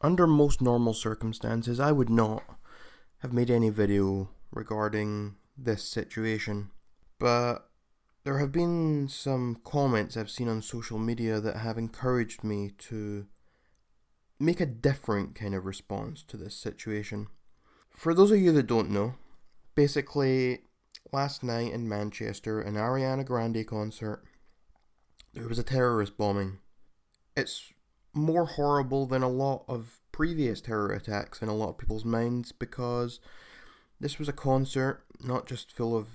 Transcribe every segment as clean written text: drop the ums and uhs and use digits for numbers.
Under most normal circumstances, I would not have made any video regarding this situation, but there have been some comments I've seen on social media that have encouraged me to make a different kind of response to this situation. For those of you that don't know, basically, last night in Manchester, an Ariana Grande concert, there was a terrorist bombing. It's more horrible than a lot of previous terror attacks in a lot of people's minds because this was a concert not just full of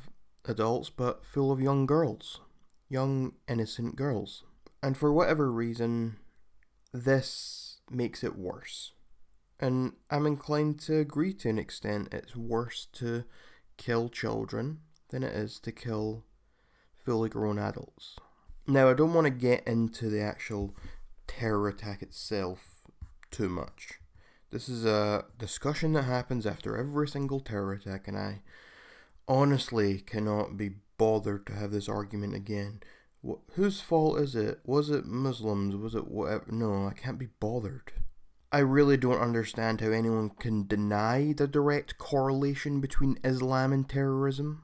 adults but full of young girls, young innocent girls. And for whatever reason, this makes it worse. And I'm inclined to agree to an extent. It's worse to kill children than it is to kill fully grown adults. Now, I don't want to get into the actual terror attack itself too much. This is a discussion that happens after every single terror attack, and I honestly cannot be bothered to have this argument again. Whose fault is it? Was it Muslims? Was it whatever? No, I can't be bothered. I really don't understand how anyone can deny the direct correlation between Islam and terrorism.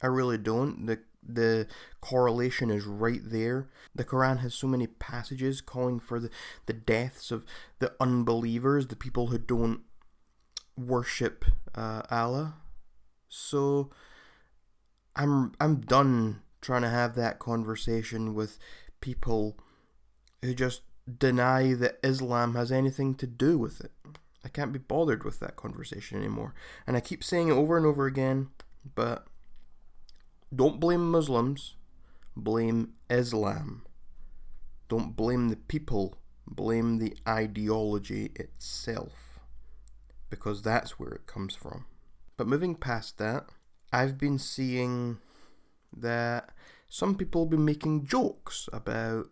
I really don't. The correlation is right there. The Quran has so many passages calling for the deaths of the unbelievers, the people who don't worship Allah. So I'm done trying to have that conversation with people who just deny that Islam has anything to do with it. I can't be bothered with that conversation anymore. And I keep saying it over and over again, but don't blame Muslims, blame Islam. Don't blame the people, blame the ideology itself, because that's where it comes from. But moving past that, I've been seeing that some people have been making jokes about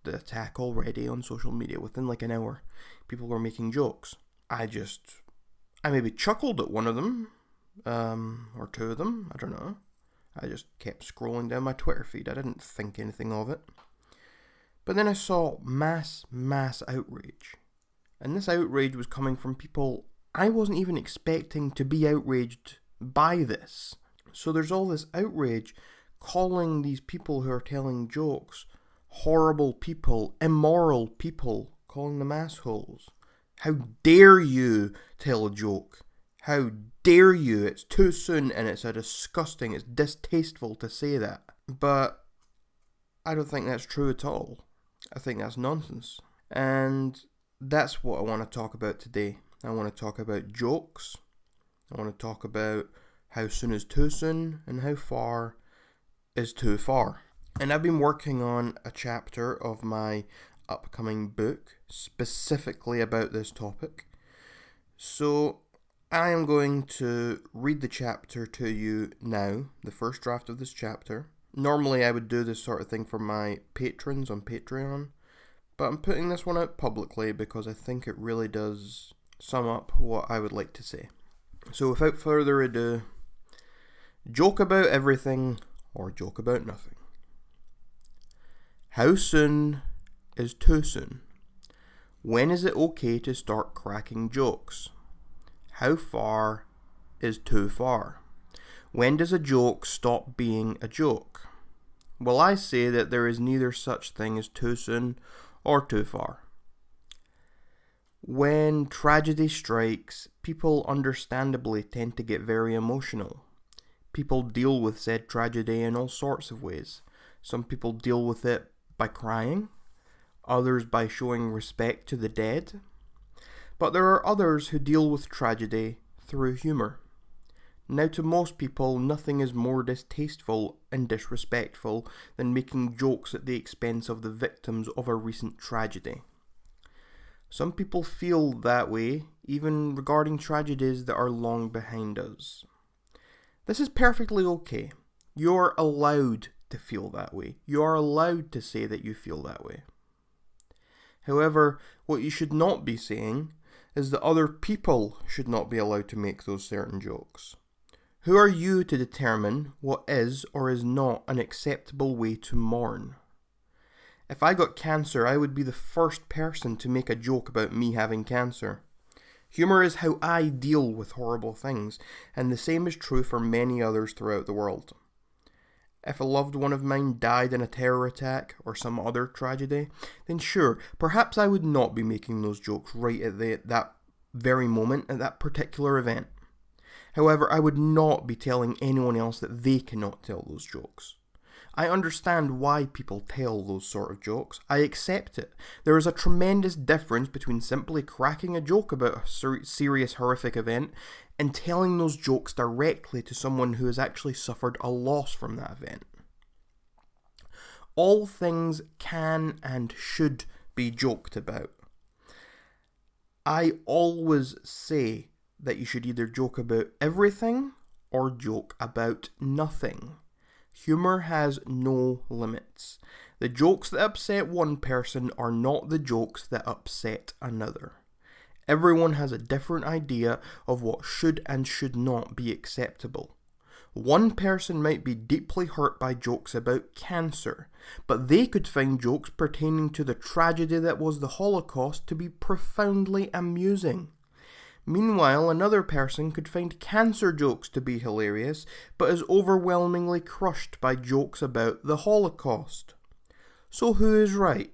the attack already on social media. Within like an hour, people were making jokes. I maybe chuckled at one of them, or two of them, I don't know. I just kept scrolling down my Twitter feed. I didn't think anything of it. But then I saw mass outrage. And this outrage was coming from people I wasn't even expecting to be outraged by this. So there's all this outrage calling these people who are telling jokes horrible people, immoral people, calling them assholes. How dare you tell a joke? How dare you? It's too soon and it's it's distasteful to say that. But I don't think that's true at all. I think that's nonsense. And that's what I want to talk about today. I want to talk about jokes. I want to talk about how soon is too soon and how far is too far. And I've been working on a chapter of my upcoming book specifically about this topic. So I am going to read the chapter to you now, the first draft of this chapter. Normally I would do this sort of thing for my patrons on Patreon, but I'm putting this one out publicly because I think it really does sum up what I would like to say. So without further ado, joke about everything or joke about nothing. How soon is too soon? When is it okay to start cracking jokes? How far is too far? When does a joke stop being a joke? Well, I say that there is neither such thing as too soon or too far. When tragedy strikes, people understandably tend to get very emotional. People deal with said tragedy in all sorts of ways. Some people deal with it by crying, others by showing respect to the dead. But there are others who deal with tragedy through humour. Now, to most people, nothing is more distasteful and disrespectful than making jokes at the expense of the victims of a recent tragedy. Some people feel that way, even regarding tragedies that are long behind us. This is perfectly okay. You're allowed to feel that way. You are allowed to say that you feel that way. However, what you should not be saying is that other people should not be allowed to make those certain jokes. Who are you to determine what is or is not an acceptable way to mourn? If I got cancer, I would be the first person to make a joke about me having cancer. Humour is how I deal with horrible things, and the same is true for many others throughout the world. If a loved one of mine died in a terror attack or some other tragedy, then sure, perhaps I would not be making those jokes right at that very moment, at that particular event. However, I would not be telling anyone else that they cannot tell those jokes. I understand why people tell those sort of jokes. I accept it. There is a tremendous difference between simply cracking a joke about a serious horrific event and telling those jokes directly to someone who has actually suffered a loss from that event. All things can and should be joked about. I always say that you should either joke about everything or joke about nothing. Humour has no limits. The jokes that upset one person are not the jokes that upset another. Everyone has a different idea of what should and should not be acceptable. One person might be deeply hurt by jokes about cancer, but they could find jokes pertaining to the tragedy that was the Holocaust to be profoundly amusing. Meanwhile, another person could find cancer jokes to be hilarious, but is overwhelmingly crushed by jokes about the Holocaust. So who is right?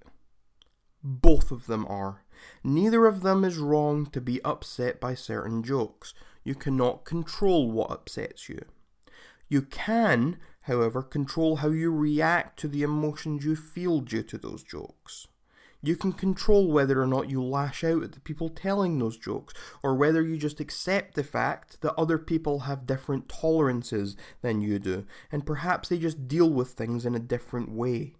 Both of them are. Neither of them is wrong to be upset by certain jokes. You cannot control what upsets you. You can, however, control how you react to the emotions you feel due to those jokes. You can control whether or not you lash out at the people telling those jokes, or whether you just accept the fact that other people have different tolerances than you do, and perhaps they just deal with things in a different way.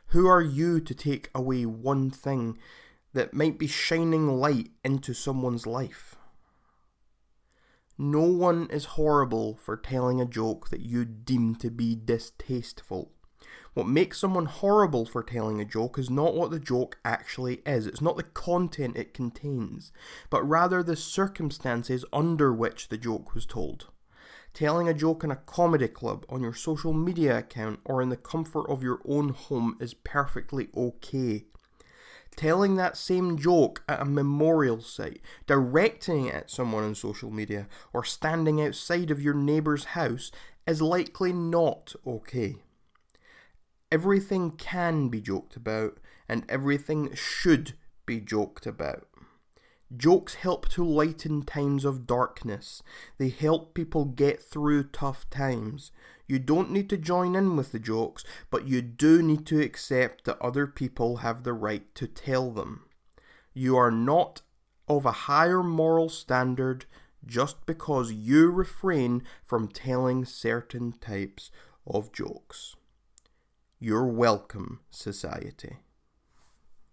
Who are you to take away one thing that might be shining light into someone's life? No one is horrible for telling a joke that you deem to be distasteful. What makes someone horrible for telling a joke is not what the joke actually is. It's not the content it contains, but rather the circumstances under which the joke was told. Telling a joke in a comedy club, on your social media account, or in the comfort of your own home is perfectly okay. Telling that same joke at a memorial site, directing it at someone on social media, or standing outside of your neighbour's house is likely not okay. Everything can be joked about, and everything should be joked about. Jokes help to lighten times of darkness. They help people get through tough times. You don't need to join in with the jokes, but you do need to accept that other people have the right to tell them. You are not of a higher moral standard just because you refrain from telling certain types of jokes. You're welcome, society.